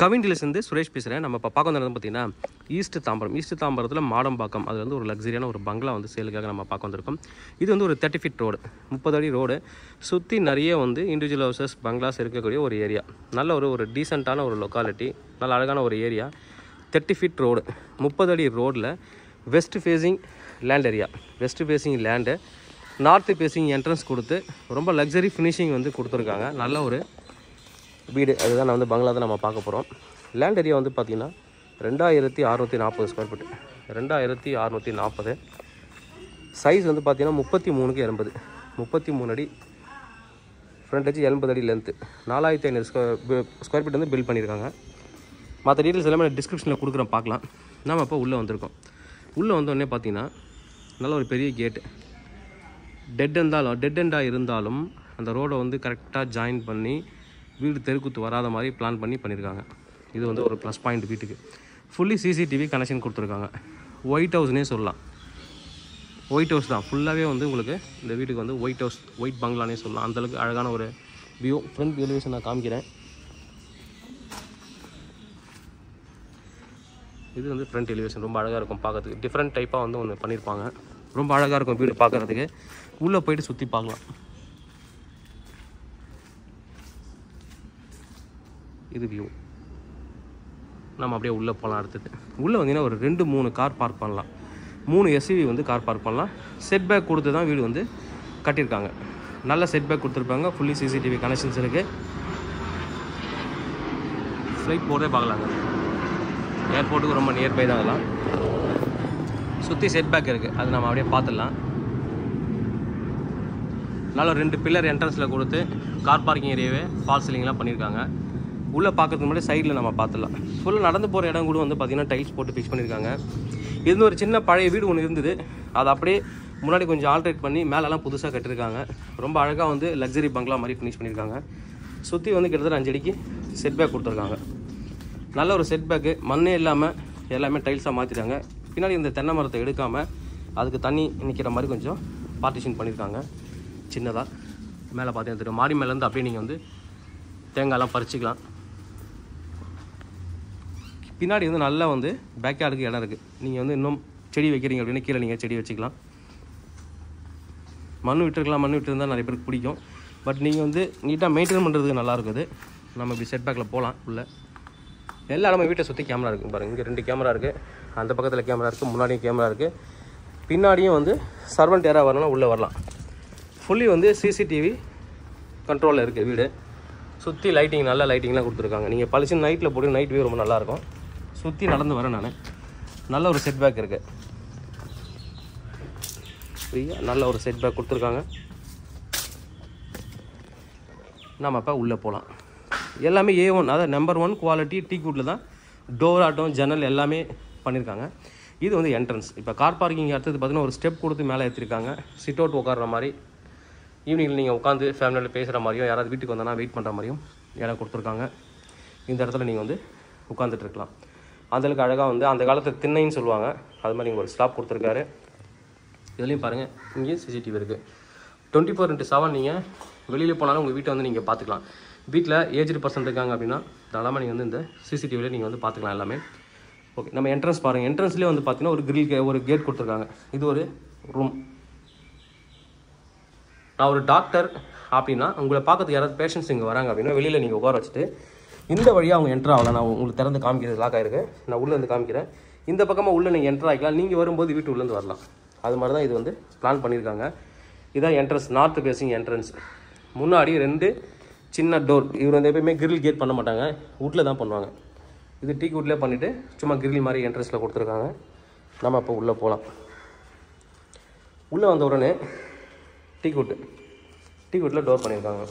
கவின்டிலேருந்து சுரேஷ் பேசுகிறேன். நம்ம இப்போ பார்க்க வந்தது பார்த்தீங்கன்னா ஈஸ்ட் தாம்பரத்தில் மாடம்பாக்கம். அது வந்து ஒரு லக்ஸரியான ஒரு பங்களா வந்து சேலுக்காக நம்ம பார்க்க வந்திருக்கோம். இது வந்து ஒரு 30 ஃபீட் ரோடு, 30 அடி ரோடு. சுற்றி நிறைய வந்து இண்டிவிஜுவல் ஹவுசஸ் பங்களாஸ் இருக்கக்கூடிய ஒரு ஏரியா. நல்ல ஒரு டீசெண்டான ஒரு லொக்காலிட்டி, நல்ல அழகான ஒரு ஏரியா. 30 ஃபீட் ரோடு, 30 அடி ரோடில் west facing land area. West facing land, north facing entrance கொடுத்து ரொம்ப லக்ஸரி ஃபினிஷிங் வந்து கொடுத்துருக்காங்க. நல்ல ஒரு வீடு. அதுதான் நான் வந்து பங்களா தான் நம்ம பார்க்க போகிறோம். லேண்ட் ஏரியா வந்து பார்த்திங்கன்னா 2640 ஸ்கொயர் ஃபீட், 2640. சைஸ் வந்து பார்த்திங்கன்னா 33க்கு 80, 33 அடி ஃப்ரண்டேஜ், 80 அடி லென்த்து, 4500 ஸ்கொயர் ஃபீட் வந்து பில்ட் பண்ணியிருக்காங்க. மற்ற டீட்டெயில்ஸ் எல்லாமே டிஸ்கிரிப்ஷனில் கொடுக்குறேன், பார்க்கலாம். நாம் இப்போ உள்ளே வந்திருக்கோம். உள்ளே வந்தோடனே பார்த்திங்கன்னா நல்ல ஒரு பெரிய கேட்டு. டெட் எண்டாக இருந்தாலும் அந்த ரோடை வந்து கரெக்டாக ஜாயின் பண்ணி வீடு தெருக்குத்து வராத மாதிரி பிளான் பண்ணியிருக்காங்க. இது வந்து ஒரு ப்ளஸ் பாயிண்ட் வீட்டுக்கு. ஃபுல்லி சிசிடிவி கனெக்ஷன் கொடுத்துருக்காங்க. ஒயிட் ஹவுஸ்னே சொல்லலாம். ஒயிட் ஹவுஸ் தான் ஃபுல்லாகவே வந்து உங்களுக்கு இந்த வீட்டுக்கு வந்து ஒயிட் ஹவுஸ், ஒயிட் பங்களானே சொல்லலாம். அந்தளவுக்கு அழகான ஒரு வியூ. ஃப்ரண்ட் எலிவேஷன் நான் காமிக்கிறேன். இது வந்து ஃப்ரண்ட் எலிவேஷன் ரொம்ப அழகாக இருக்கும் பார்க்கறதுக்கு. டிஃப்ரெண்ட் டைப்பாக வந்து ஒன்று பண்ணியிருப்பாங்க. ரொம்ப அழகாக இருக்கும் வீடு பார்க்குறதுக்கு. உள்ளே போயிட்டு சுற்றி பார்க்கலாம். இது வியூ. நம்ம அப்படியே உள்ளே போகலாம். அடுத்தது உள்ளே வந்தீங்கன்னா ஒரு 2-3 கார் பார்க் பண்ணலாம். 3 எஸ்யூவி வந்து கார் பார்க் பண்ணலாம். செட் பேக் கொடுத்து தான் வீடு வந்து கட்டியிருக்காங்க. நல்ல செட் பேக் கொடுத்துருப்பாங்க. ஃபுல்லி சிசிடிவி கனெக்ஷன்ஸ் இருக்குது. ஃப்ளைட் போகிறதே பார்க்கலாங்க. ஏர்போர்ட்டுக்கு ரொம்ப நியர்பை தான். அதெல்லாம் சுற்றி செட் பேக் இருக்குது. அது நம்ம அப்படியே பார்த்துடலாம். நல்ல 2 பில்லர் என்ட்ரன்ஸில் கொடுத்து கார் பார்க்கிங் ஏரியாவே ஃபால் சீலிங்லாம் பண்ணியிருக்காங்க. உள்ளே பார்க்கறதுக்கு முன்னாடி சைடில் நம்ம பார்த்துடலாம். ஃபுல்லாக நடந்து போகிற இடம் கூட வந்து பார்த்திங்கன்னா டைல்ஸ் போட்டு ஃபிக்ஸ் பண்ணியிருக்காங்க. இது ஒரு சின்ன பழைய வீடு ஒன்று இருந்தது. அதை அப்படியே முன்னாடி கொஞ்சம் ஆல்ட்ரேட் பண்ணி மேலெல்லாம் புதுசாக கட்டியிருக்காங்க. ரொம்ப அழகாக வந்து லக்ஸரி பங்களா மாதிரி ஃபினிஷ் பண்ணியிருக்காங்க. சுற்றி வந்து கிட்டத்தட்ட 5 அடிக்கு செட் பேக் கொடுத்துருக்காங்க. நல்ல ஒரு செட் பேக்கு. மண்ணே இல்லாமல் எல்லாமே டைல்ஸாக மாற்றிட்டாங்க. பின்னாடி இந்த தென்னை மரத்தை எடுக்காமல் அதுக்கு தண்ணி நிற்கிற மாதிரி கொஞ்சம் பார்ட்டிஷன் பண்ணியிருக்காங்க சின்னதாக. மேலே பார்த்தீங்கன்னா தெரியும். மாடி மேலேருந்து அப்படியே நீங்கள் வந்து தேங்காயெல்லாம் பறிச்சிக்கலாம். பின்னாடி வந்து நல்லா வந்து பேக்யார்டுக்கு இடம் இருக்குது. நீங்கள் வந்து இன்னும் செடி வைக்கிறீங்க அப்படின்னா கீழே நீங்கள் செடி வச்சுக்கலாம். மண் விட்டுருந்தால் நிறைய பேருக்கு பிடிக்கும். பட் நீங்கள் வந்து நீட்டாக மெயின்டைன் பண்ணுறதுக்கு நல்லா இருக்குது. நம்ம இப்படி செட் பேக்கில் போகலாம். உள்ள எல்லா இடமும் வீட்டை சுற்றி கேமரா இருக்குது பாருங்கள். இங்கே 2 கேமரா இருக்குது. அந்த பக்கத்தில் கேமரா இருக்குது. முன்னாடியும் கேமரா இருக்குது. பின்னாடியும் வந்து சர்வெண்ட் யாராக வரணும்னா உள்ளே வரலாம். ஃபுல்லி வந்து சிசிடிவி கண்ட்ரோலில் இருக்குது வீடு. சுற்றி லைட்டிங், நல்ல லைட்டிங்லாம் கொடுத்துருக்காங்க. நீங்கள் பளிச்சு நைட்டில் போட்டு நைட் வியூ ரொம்ப நல்லாயிருக்கும். சுற்றி நடந்து வரேன் நான். நல்ல ஒரு செட் பேக் இருக்குது. ஃப்ரீயாக நல்ல ஒரு செட் பேக் கொடுத்துருக்காங்க. நம்ம இப்போ உள்ளே போகலாம். எல்லாமே A1, அதாவது நம்பர் 1 குவாலிட்டி டீக்வுட்டில் தான் டோர் ஆட்டம் ஜன்னல் எல்லாமே பண்ணியிருக்காங்க. இது வந்து என்ட்ரன்ஸ். இப்போ கார் பார்க்கிங் அடுத்தது பார்த்தீங்கன்னா ஒரு ஸ்டெப் கொடுத்து மேலே ஏற்றிருக்காங்க. சிட் அவுட் உட்கார்ற மாதிரி, ஈவினிங்கில் நீங்கள் உட்காந்து ஃபேமிலியில் பேசுகிற மாதிரியும் யாராவது வீட்டுக்கு வந்தோன்னா வெயிட் பண்ணுற மாதிரியும் இடம் கொடுத்துருக்காங்க. இந்த இடத்துல நீங்கள் வந்து உட்காந்துட்டு இருக்கலாம். அந்தளவுக்கு அழகாக வந்து அந்த காலத்தில் திண்ணைன்னு சொல்லுவாங்க. அது மாதிரி நீங்கள் ஒரு ஸ்லாப் கொடுத்துருக்காரு. இதுலேயும் பாருங்கள், இங்கேயும் சிசிடிவி இருக்குது. 24/7 நீங்கள் வெளியில் போனாலும் உங்கள் வீட்டை வந்து நீங்கள் பார்த்துக்கலாம். வீட்டில் ஏஜ்டு பர்சன் இருக்காங்க அப்படின்னா தாராளமாக நீங்கள் வந்து இந்த சிசிடிவியில் நீங்கள் வந்து பார்த்துக்கலாம் எல்லாமே. ஓகே, நம்ம என்ட்ரன்ஸ் பாருங்கள். என்ட்ரன்ஸ்லேயே வந்து பார்த்தீங்கன்னா ஒரு கேட் கொடுத்துருக்காங்க. இது ஒரு ரூம். நான் ஒரு டாக்டர் அப்படின்னா உங்களை பார்க்கறதுக்கு யாராவது பேஷண்ட்ஸ் இங்கே வராங்க அப்படின்னா வெளியில் நீங்கள் உட்கார வச்சுட்டு இந்த வழியாக அவங்க என்ட்ரு ஆகலாம். நான் உங்களுக்கு திறந்து காமிக்கிறது லாக் ஆகிருக்கு. நான் உள்ளே வந்து காமிக்கிறேன். இந்த பக்கமாக உள்ளே நீங்கள் என்ட்ரு ஆகிக்கலாம். நீங்கள் வரும்போது வீட்டு உள்ளேருந்து வரலாம். அது மாதிரி தான் இது வந்து பிளான் பண்ணியிருக்காங்க. இதுதான் என்ட்ரன்ஸ், நார்த் ஃபேஸிங் என்ட்ரன்ஸ். முன்னாடி 2 சின்ன டோர். இவர் வந்து எப்பயுமே கிரில் கேட் பண்ண மாட்டாங்க, வுட்டில் தான் பண்ணுவாங்க. இது டீக்வுட்லேயே பண்ணிவிட்டு சும்மா கிரில் மாதிரி என்ட்ரன்ஸில் கொடுத்துருக்காங்க. நம்ம அப்போ உள்ளே போகலாம். உள்ளே வந்த உடனே டீக்வுட்டில் டோர் பண்ணியிருக்காங்க.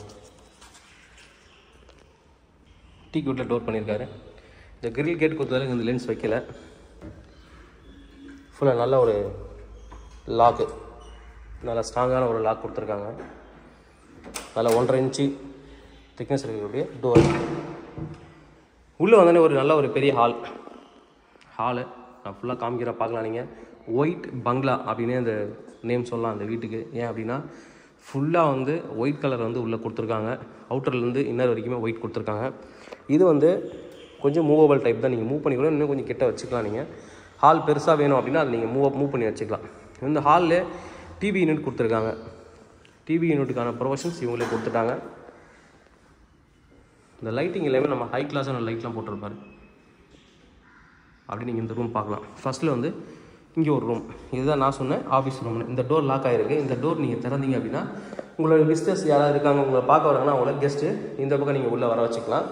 டீக்வுட்டில் டோர் பண்ணியிருக்காரு. இந்த கிரில் கேட் கொடுத்ததால இந்த லென்ஸ் வைக்கல. ஃபுல்லாக நல்ல ஒரு லாக்கு, நல்லா ஸ்ட்ராங்கான ஒரு லாக் கொடுத்துருக்காங்க. நல்லா 1.5 இன்ச்சு திக்னஸ் இருக்கக்கூடிய டோர். உள்ளே வந்தோடனே ஒரு நல்ல ஒரு பெரிய ஹாலு நான் ஃபுல்லாக காமிக்கிற பார்க்கலாம். நீங்கள் ஒயிட் பங்களா அப்படின்னே அந்த நேம் சொல்லலாம் அந்த வீட்டுக்கு. ஏன் அப்படின்னா ஃபுல்லாக வந்து ஒயிட் கலர் வந்து உள்ளே கொடுத்துருக்காங்க. அவுட்டர்லேருந்து இன்னர் வரைக்குமே ஒயிட் கொடுத்துருக்காங்க. இது வந்து கொஞ்சம் மூவபிள் டைப் தான். நீங்கள் மூவ் பண்ணிக்கலாம், இன்னும் கொஞ்சம் கிட்ட வச்சுக்கலாம். நீங்கள் ஹால் பெருசாக வேணும் அப்படின்னா அது நீங்கள் மூவ் பண்ணி வச்சுக்கலாம். இந்த ஹாலில் டிவி யூனிட் கொடுத்துருக்காங்க. டிவி யூனிட்டுக்கான ப்ரொவிஷன்ஸ் இவங்களே கொடுத்துட்டாங்க. இந்த லைட்டிங் எல்லாமே நம்ம ஹை கிளாஸான லைட்லாம் போட்டிருப்பாரு. அப்படி நீங்கள் இந்த ரூம் பார்க்கலாம். ஃபஸ்ட்டில் வந்து இங்கே ஒரு ரூம், இதுதான் நான் சொன்னேன் ஆஃபீஸ் ரூம்னு. இந்த டோர் லாக் ஆகிருக்கு. இந்த டோர் நீங்கள் திறந்தீங்க அப்படின்னா உங்களோட விசிட்டர்ஸ் யாராவது இருக்காங்க, உங்களை பார்க்க வராங்கன்னா அவங்கள கெஸ்ட்டு இந்த பக்கம் நீங்கள் உள்ளே வர வச்சுக்கலாம்.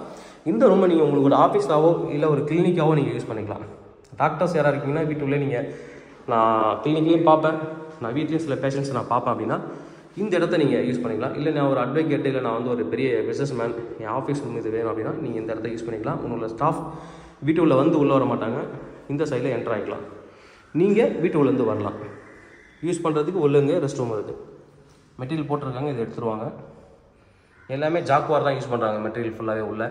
இந்த ரூமை நீங்கள் உங்களோட ஆஃபீஸாவோ இல்லை ஒரு கிளினிக்காவோ நீங்கள் யூஸ் பண்ணிக்கலாம். டாக்டர்ஸ் யாராக இருக்கீங்கன்னா வீட்டுள்ளே நீங்கள், நான் கிளினிக்லேயும் பார்ப்பேன், நான் வீட்லேயும் சில பேஷண்ட்ஸ் நான் பார்ப்பேன் அப்படின்னா இந்த இடத்த நீங்கள் யூஸ் பண்ணிக்கலாம். இல்லை நான் ஒரு அட்வொகேட், இல்லை நான் வந்து ஒரு பெரிய பிஸ்னஸ் மேன், என் ஆஃபீஸ் ரூம் இது வேணும் அப்படின்னா நீங்கள் இந்த இடத்த யூஸ் பண்ணிக்கலாம். உங்களோட ஸ்டாஃப் வீட்டு உள்ளே வந்து உள்ளே வர மாட்டாங்க, இந்த சைடில் என்டர் ஆகிக்கலாம். நீங்கள் வீட்டு உள்ளேருந்து வரலாம். யூஸ் பண்ணுறதுக்கு உள்ளேங்க ரெஸ்ட் ரூம் இருக்குது. மெட்டீரியல் போட்டிருக்காங்க, இதை எடுத்துருவாங்க. எல்லாமே ஜாக்வார் தான் யூஸ் பண்ணுறாங்க மெட்டீரியல் ஃபுல்லாகவே. உள்ள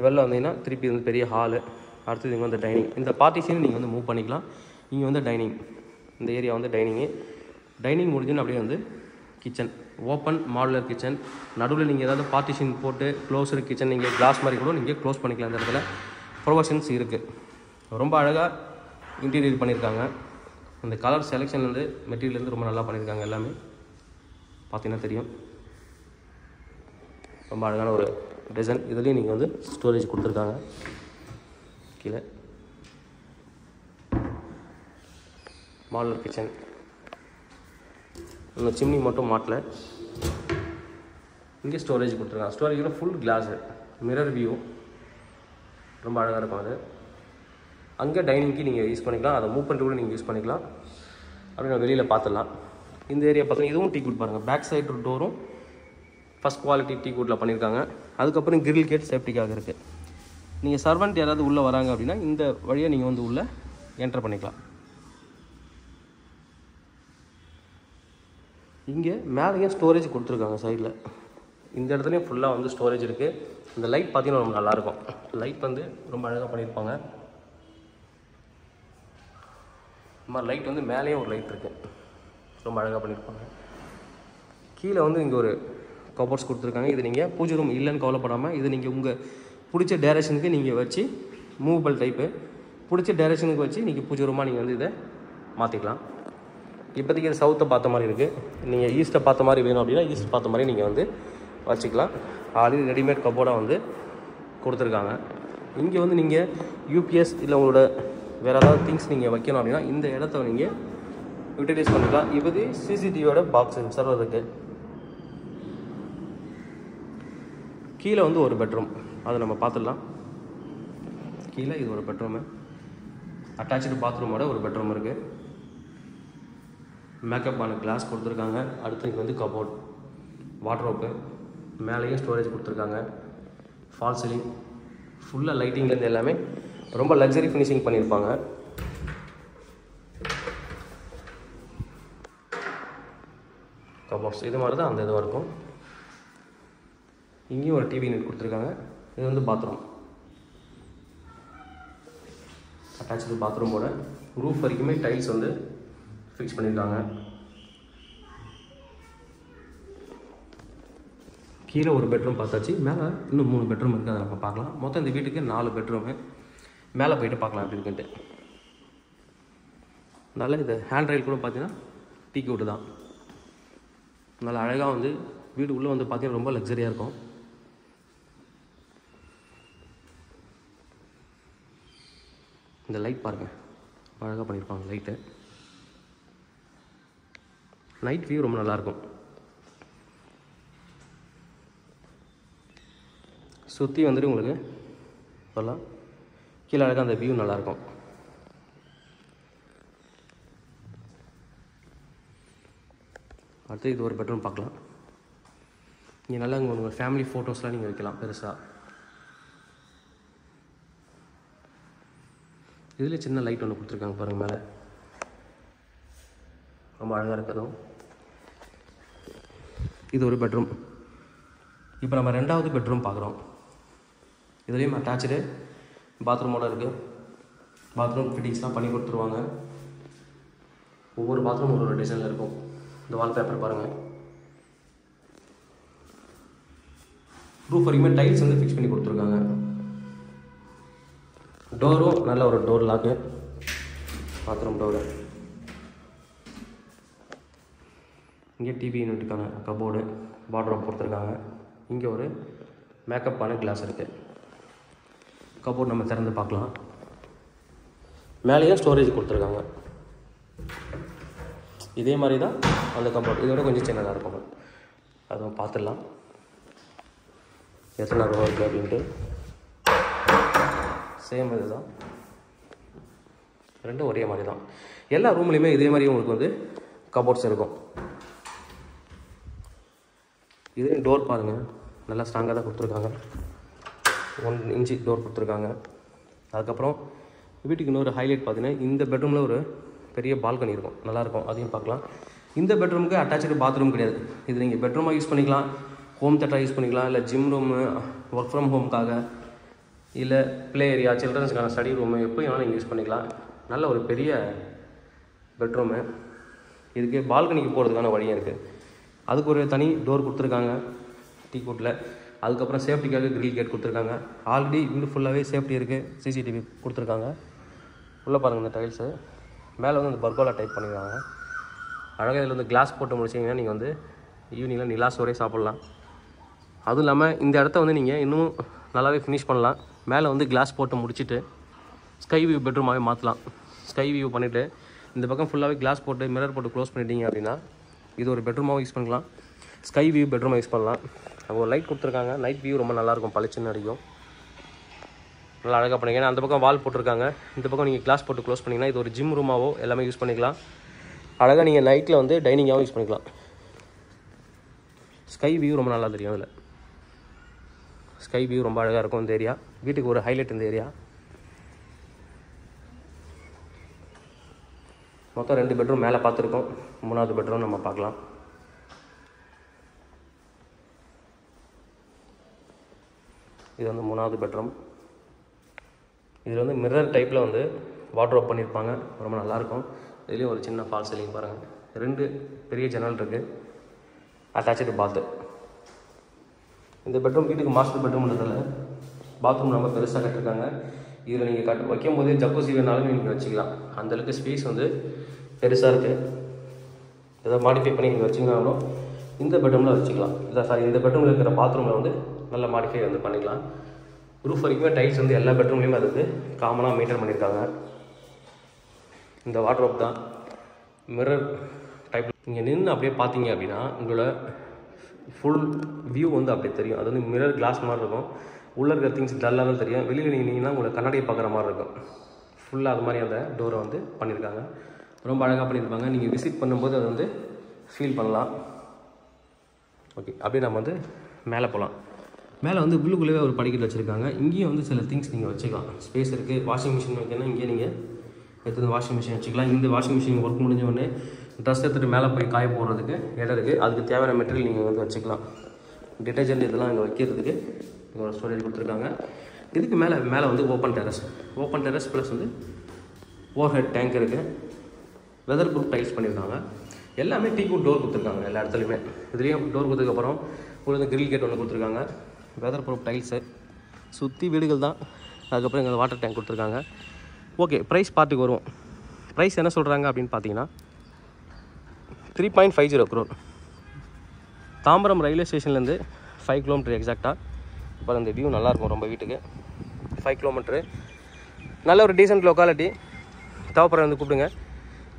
வெளில வந்தீங்கன்னா திருப்பி வந்து பெரிய ஹாலு, அடுத்தது இங்கே வந்து டைனிங். இந்த பார்ட்டிஷனை நீங்கள் வந்து மூவ் பண்ணிக்கலாம். இங்கே வந்து டைனிங், இந்த ஏரியா வந்து டைனிங் முடிஞ்சுன்னு அப்படியே வந்து கிச்சன், ஓப்பன் மாடுலர் கிச்சன். நடுவில் நீங்கள் ஏதாவது பார்ட்டிஷன் போட்டு க்ளோஸர் கிச்சன், நீங்கள் கிளாஸ் மாதிரி கூட நீங்கள் க்ளோஸ் பண்ணிக்கலாம். இந்த இடத்துல ப்ரொவிஷன்ஸ் இருக்குது. ரொம்ப அழகாக இன்டீரியர் பண்ணியிருக்காங்க. அந்த கலர் செலெக்ஷன்லேருந்து மெட்டீரியல்லேருந்து ரொம்ப நல்லா பண்ணியிருக்காங்க. எல்லாமே பார்த்தீங்கன்னா தெரியும். ரொம்ப அழகான ஒரு டிசைன். இதுலேயும் நீங்கள் வந்து ஸ்டோரேஜ் கொடுத்துருக்காங்க. கீழே மாடுலர் கிச்சன், இந்த சிம்னி மட்டும் மாட்டல. இங்கே ஸ்டோரேஜ் கொடுத்துருக்காங்க. ஸ்டோரேஜில் ஃபுல் கிளாஸு, மிரர் வியூ, ரொம்ப அழகாக இருக்கும். அது அங்கே டைனிங்க்கு நீங்கள் யூஸ் பண்ணிக்கலாம். அதை மூவ் பண்ணிட்டு கூட நீங்கள் யூஸ் பண்ணிக்கலாம். அப்படி நான் வெளியில் பார்த்துடலாம். இந்த ஏரியா பார்த்தீங்கன்னா இதுவும் டீ குட் பாருங்கள். பேக் சைடு டோரும் ஃபஸ்ட் குவாலிட்டி டீ குட்டில் பண்ணியிருக்காங்க. அதுக்கப்புறம் கிரில் கேட் சேஃப்டிக்காக இருக்குது. நீங்கள் சர்வெண்ட் யாராவது உள்ளே வராங்க அப்படின்னா இந்த வழியாக நீங்கள் வந்து உள்ளே என்டர் பண்ணிக்கலாம். இங்கே மேலேயும் ஸ்டோரேஜ் கொடுத்துருக்காங்க சைடில். இந்த இடத்துலையும் ஃபுல்லாக வந்து ஸ்டோரேஜ் இருக்குது. இந்த லைட் பார்த்தீங்கன்னா ரொம்ப நல்லாயிருக்கும். லைட் வந்து ரொம்ப அழகாக பண்ணியிருப்பாங்க. இந்த மாதிரி லைட் வந்து மேலேயும் ஒரு லைட் இருக்குது, ரொம்ப அழகாக பண்ணியிருப்பாங்க. கீழே வந்து இங்கே ஒரு கபோர்ட்ஸ் கொடுத்துருக்காங்க. இது நீங்கள் பூஜை ரூம் இல்லைன்னு கவலைப்படாமல் இது நீங்கள் உங்கள் பிடிச்ச டைரெக்ஷனுக்கு நீங்கள் வச்சு, மூவபிள் டைப்பு, பிடிச்ச டைரெக்ஷனுக்கு வச்சு நீங்கள் பூஜை ரூமாக நீங்கள் வந்து இதை மாற்றிக்கலாம். இப்போதைக்கு இது சவுத்தை பார்த்த மாதிரி இருக்குது. நீங்கள் ஈஸ்ட்டை பார்த்த மாதிரி வேணும் அப்படின்னா ஈஸ்ட் பார்த்த மாதிரி நீங்கள் வந்து வச்சுக்கலாம். ஆல்ரெடி ரெடிமேட் கபோர்டாக வந்து கொடுத்துருக்காங்க. இங்கே வந்து நீங்கள் யூபிஎஸ் இல்லை உங்களோட வேறு ஏதாவது திங்ஸ் நீங்கள் வைக்கணும் அப்படின்னா இந்த இடத்த நீங்கள் யூட்டிலைஸ் பண்ணிக்கலாம். இப்போது சிசிடிவியோட பாக்ஸ் சர்வர் இருக்குது. கீழே வந்து ஒரு பெட்ரூம், அதை நம்ம பார்த்துடலாம். கீழே இது ஒரு பெட்ரூமு, அட்டாச்சு பாத்ரூமோட ஒரு பெட்ரூம் இருக்குது. மேக்கப்பான கிளாஸ் கொடுத்துருக்காங்க. அடுத்து இங்கே வந்து கபோர்ட், வாட்ரோப்பு, மேலேயும் ஸ்டோரேஜ் கொடுத்துருக்காங்க. ஃபால் சீலிங், ஃபுல்லாக லைட்டிங்லேருந்து எல்லாமே ரொம்ப லக்ஸரி ஃபினிஷிங் பண்ணியிருப்பாங்க. கபோர்ட்ஸ் இது மாதிரி தான் அந்த இதுவாக இருக்கும். இங்கேயும் ஒரு டிவி யூனிட் கொடுத்துருக்காங்க. இது வந்து பாத்ரூம், அட்டாச்சு பாத்ரூமோட ரூஃப் வரைக்குமே டைல்ஸ் வந்து ஃபிக்ஸ் பண்ணியிருக்காங்க. கீழே ஒரு பெட்ரூம் பார்த்தாச்சு. மேலே இன்னும் 3 பெட்ரூம் இருக்குது, அதை நம்ம பார்க்கலாம். மொத்தம் இந்த வீட்டுக்கு 4 பெட்ரூமு. மேலே போய்ட்டு பார்க்கலாம் எப்படி இருக்குன்ட்டு. அதனால் இந்த ஹேண்ட் ரைல் கூட பார்த்தீங்கன்னா டீ கூட்டு தான். நல்லா அழகாக வந்து வீடு உள்ளே வந்து பார்த்தீங்கன்னா ரொம்ப லக்ஸரியாக இருக்கும். இந்த லைட் பாருங்கள், அழகாக பண்ணியிருப்பாங்க லைட்டு. நைட் வியூ ரொம்ப நல்லாயிருக்கும். சுற்றி வந்துட்டு உங்களுக்கு சொல்லலாம் கீழே அழகாக அந்த வியூ நல்லாயிருக்கும். அடுத்து இது ஒரு பெட்ரூம் பார்க்கலாம். இங்கே நல்லா இங்கே உங்கள் ஃபேமிலி ஃபோட்டோஸ்லாம் நீங்கள் வைக்கலாம் பெருசாக. இதில் சின்ன லைட் ஒன்று கொடுத்துருக்காங்க பாருங்கள் மேலே, ரொம்ப அழகாக இருக்கிறதும். இது ஒரு பெட்ரூம். இப்போ நம்ம 2வது பெட்ரூம் பார்க்குறோம். இதுலேயும் அட்டாச்சு பாத்ரூமோடு இருக்குது. பாத்ரூம் ஃபிட்டிங்ஸ்லாம் பண்ணி கொடுத்துருவாங்க. ஒவ்வொரு பாத்ரூம் ஒரு டிசைனில் இருக்கும். இந்த வால்பேப்பர் பாருங்கள். ரூஃப் வரைக்குமே டைல்ஸ் வந்து ஃபிக்ஸ் பண்ணி கொடுத்துருக்காங்க. டோரும் நல்ல ஒரு டோர் லாக்கு, பாத்ரூம் டோரு. இங்கே டிவி யூனிட்டுக்கான கபோர்டு, வார்ட்ரோப் கொடுத்துருக்காங்க. இங்கே ஒரு மேக்கப்பான கிளாஸ் இருக்குது. கபோர்டு நம்ம திறந்து பார்க்கலாம். மேலேயும் ஸ்டோரேஜ் கொடுத்துருக்காங்க. இதே மாதிரி தான் அந்த கபோர்டு, இதோட கொஞ்சம் சின்னதாக இருக்கும். அதுவும் பார்த்துடலாம் எத்தனை ரூபா இருக்குது அப்படின்ட்டு. சேம் இது தான், ரெண்டும் ஒரே மாதிரி தான். எல்லா ரூம்லேயுமே இதே மாதிரி உங்களுக்கு வந்து கபோர்ட்ஸ் இருக்கும். இதே டோர் பாருங்கள், நல்லா ஸ்ட்ராங்காக தான் கொடுத்துருக்காங்க. 1 இன்ச்சு டோர் கொடுத்துருக்காங்க. அதுக்கப்புறம் வீட்டுக்கு இன்னொரு ஹைலைட் பார்த்தீங்கன்னா, இந்த பெட்ரூமில் ஒரு பெரிய பால்கனி இருக்கும், நல்லாயிருக்கும். அதையும் பார்க்கலாம். இந்த பெட்ரூமுக்கு அட்டாச்சு பாத்ரூம் கிடையாது. இது நீங்கள் பெட்ரூமாக யூஸ் பண்ணிக்கலாம், ஹோம் தேட்டராக யூஸ் பண்ணிக்கலாம், இல்லை ஜிம் ரூமு, ஒர்க் ஃப்ரம் ஹோம்க்காக, இல்லை ப்ளே ஏரியா, சில்ட்ரன்ஸுக்கான ஸ்டடி ரூமு, எப்போ வேணாலும் நீங்கள் யூஸ் பண்ணிக்கலாம். நல்ல ஒரு பெரிய பெட்ரூமு. இதுக்கு பால்கனிக்கு போகிறதுக்கான வழியும் இருக்குது. அதுக்கு ஒரு தனி டோர் கொடுத்துருக்காங்க டீ கோட்டில். அதுக்கப்புறம் சேஃப்டிக்காக கிரில் கேட் கொடுத்துருக்காங்க. ஆல்ரெடி வீடு ஃபுல்லாகவே சேஃப்டி இருக்குது, சிசிடிவி கொடுத்துருக்காங்க. உள்ளே பாருங்கள் இந்த டைல்ஸு. மேலே வந்து அந்த பர்கோலா டைப் பண்ணியிருக்காங்க. அழகாக இதில் வந்து கிளாஸ் போட்டு முடிச்சிங்கன்னா நீங்கள் வந்து ஈவினிங்கில் நிலா சோறே சாப்பிட்லாம். அதுவும் இல்லாமல் இந்த இடத்த வந்து நீங்கள் இன்னும் நல்லாவே ஃபினிஷ் பண்ணலாம். மேலே வந்து கிளாஸ் போட்டு முடிச்சுட்டு ஸ்கை வியூ பெட்ரூமாகவே மாற்றலாம். ஸ்கை வியூ பண்ணிவிட்டு இந்த பக்கம் ஃபுல்லாகவே கிளாஸ் போட்டு மிரர் போட்டு க்ளோஸ் பண்ணிட்டீங்க அப்படின்னா இது ஒரு பெட்ரூமாகவும் யூஸ் பண்ணிக்கலாம், ஸ்கை வியூ பெட்ரூமாக யூஸ் பண்ணலாம். அவங்க ஒரு லைட் கொடுத்துருக்காங்க. நைட் வியூ ரொம்ப நல்லாயிருக்கும், பளிச்சுன்னு அடிக்கும். நல்லா அழகாக பண்ணிங்க. அந்த பக்கம் வால் போட்டிருக்காங்க. இந்த பக்கம் நீங்கள் கிளாஸ் போட்டு க்ளோஸ் பண்ணிங்கன்னா இது ஒரு ஜிம் ரூமாவோ எல்லாமே யூஸ் பண்ணிக்கலாம். அழகாக நீங்கள் நைட்டில் வந்து டைனிங்காகவும் யூஸ் பண்ணிக்கலாம். ஸ்கை வியூ ரொம்ப நல்லா தெரியும். அதில் ஸ்கை வியூ ரொம்ப அழகாக இருக்கும். இந்த ஏரியா வீட்டுக்கு ஒரு ஹைலைட். இந்த ஏரியா மொத்தம் 2 பெட்ரூம் மேலே பார்த்துருக்கோம். 3வது பெட்ரூம் நம்ம பார்க்கலாம். இது வந்து 3வது பெட்ரூம். இதில் வந்து மிரர் டைப்பில் வந்து வார்ட்ரோப் பண்ணியிருப்பாங்க, ரொம்ப நல்லாயிருக்கும். இதுலேயும் ஒரு சின்ன ஃபால் சீலிங் பாருங்கள். 2 பெரிய ஜன்னல் இருக்குது, அட்டாச்சு பாத்து. இந்த பெட்ரூம் வீட்டுக்கு மாஸ்டர் பெட்ரூம்ன்றதால பாத்ரூம் ரொம்ப பெருசாக கட்டிருக்காங்க. இதில் நீங்கள் வைக்கும் போதே ஜக்கூசி வேணாலும் நீங்கள் வச்சுக்கலாம். அந்தளவுக்கு ஸ்பேஸ் வந்து பெருசாக இருக்குது. ஏதாவது மாடிஃபை பண்ணி நீங்கள் வச்சிங்கனாலும் இந்த பெட்ரூமில் வச்சுக்கலாம். இல்லை சாரி, இந்த பெட்ரூமில் இருக்கிற பாத்ரூமில் வந்து நல்ல மாடிஃபை வந்து பண்ணிக்கலாம். ரூஃப் வரைக்குமே டைல்ஸ் வந்து எல்லா பெட்ரூம்லேயுமே அது வந்து காமனாக மெயின்டைன் பண்ணியிருக்காங்க. இந்த வார்ட்ரோப் தான் மிரர் டைப். நீங்கள் நின்று அப்படியே பார்த்தீங்க அப்படின்னா உங்களோட ஃபுல் வியூ வந்து அப்படியே தெரியும். அது வந்து மிரர் கிளாஸ் மாதிரி இருக்கும். உள்ளே இருக்கிற திங்ஸ் டல்லாக தான் தெரியும். வெளியில் நீங்கன்னா உங்களை கண்ணாடியை பார்க்குற மாதிரி இருக்கும். ஃபுல்லாக அது மாதிரி அந்த டோரை வந்து பண்ணியிருக்காங்க. ரொம்ப அழகாக பண்ணியிருப்பாங்க. நீங்கள் விசிட் பண்ணும்போது அதை வந்து ஃபீல் பண்ணலாம். ஓகே, அப்படியே நம்ம வந்து மேலே போகலாம். மேலே வந்து உள்ளுக்குள்ளேயே ஒரு படிக்கட்டு வச்சுருக்காங்க. இங்கேயும் வந்து சில திங்ஸ் நீங்கள் வச்சுக்கலாம். ஸ்பேஸ் இருக்குது. வாஷிங் மிஷின் வைக்கணும். இங்கே நீங்கள் எடுத்து வாஷிங் மிஷின் வச்சுக்கலாம். இந்த வாஷிங் மிஷின் ஒர்க் முடிஞ்ச உடனே ட்ரெஸ் எடுத்துகிட்டு மேலே போய் காய போடுறதுக்கு இடம் இருக்குது. அதுக்கு தேவையான மெட்டீரியல் நீங்கள் வந்து வச்சுக்கலாம். டிட்டர்ஜென்ட் இதெல்லாம் இங்கே வைக்கிறதுக்கு இங்கே ஒரு ஸ்டோரேஜ் கொடுத்துருக்காங்க. இதுக்கு மேலே வந்து ஓப்பன் டெரஸ் ப்ளஸ் வந்து ஓவர் ஹெட் டேங்க் இருக்குது. வெதர் ப்ரூஃப் டைல்ஸ் பண்ணியிருக்காங்க. எல்லாமே டீக்குட் டோர் கொடுத்துருக்காங்க எல்லா இடத்துலையுமே. இதுலேயும் டோர் கொடுத்ததுக்கப்புறம் உங்களுக்கு கிரில் கேட் ஒன்று கொடுத்துருக்காங்க. வெதர் ப்ரூஃப் டைல்ஸு சுற்றி வீடுகள் தான். அதுக்கப்புறம் இங்கே வாட்டர் டேங்க் கொடுத்துருக்காங்க. ஓகே, ப்ரைஸ் பார்ட்டுக்கு வருவோம். ப்ரைஸ் என்ன சொல்கிறாங்க அப்படின்னு பார்த்தீங்கன்னா 3.50 crore. தாம்பரம் ரயில்வே ஸ்டேஷன்லேருந்து 5 கிலோமீட்டர் எக்ஸாக்டாக. இப்போ அந்த வியூ நல்லாயிருக்கும் ரொம்ப வீட்டுக்கு. 5 கிலோமீட்ரு, நல்ல ஒரு டீசென்ட் லொக்காலிட்டி. தேவைப்படுற வந்து கூப்பிடுங்க.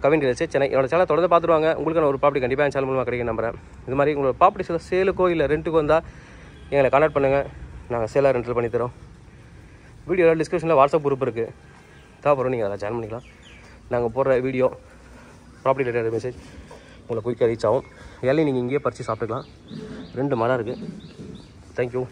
Kavin real estate Chennai. என்னோட சேனல் தொடர்ந்து பார்த்துருவாங்க. உங்களுக்கு நான் ஒரு ப்ராப்பர்ட்டி கண்டிப்பாக என் சேனல் மூலமாக கிடைக்கும் நம்புறேன். இது மாதிரி உங்களோட ப்ராப்பர்ட்டி சேலுக்கோ இல்லை ரெண்ட்டுக்கோ வந்தால் எங்களை கான்டாக்ட் பண்ணுங்கள். நாங்கள் சேலாக ரெண்டல் பண்ணி தரோம். வீடியோவில் டிஸ்கிரிப்ஷனில் வாட்ஸ்அப் குரூப் இருக்குது. தேவைப்படுறோம், நீங்கள் அதில் ஜாயின் பண்ணிக்கலாம். நாங்கள் போடுற வீடியோ ப்ராப்பர்ட்டி ரிலேட்டட் மெசேஜ் உங்களை குயிக்காக ரீச் ஆகும். எல்லாம் நீங்கள் இங்கேயே பறித்து சாப்பிட்டுக்கலாம். 2 மரம் இருக்குது. தேங்க்யூ.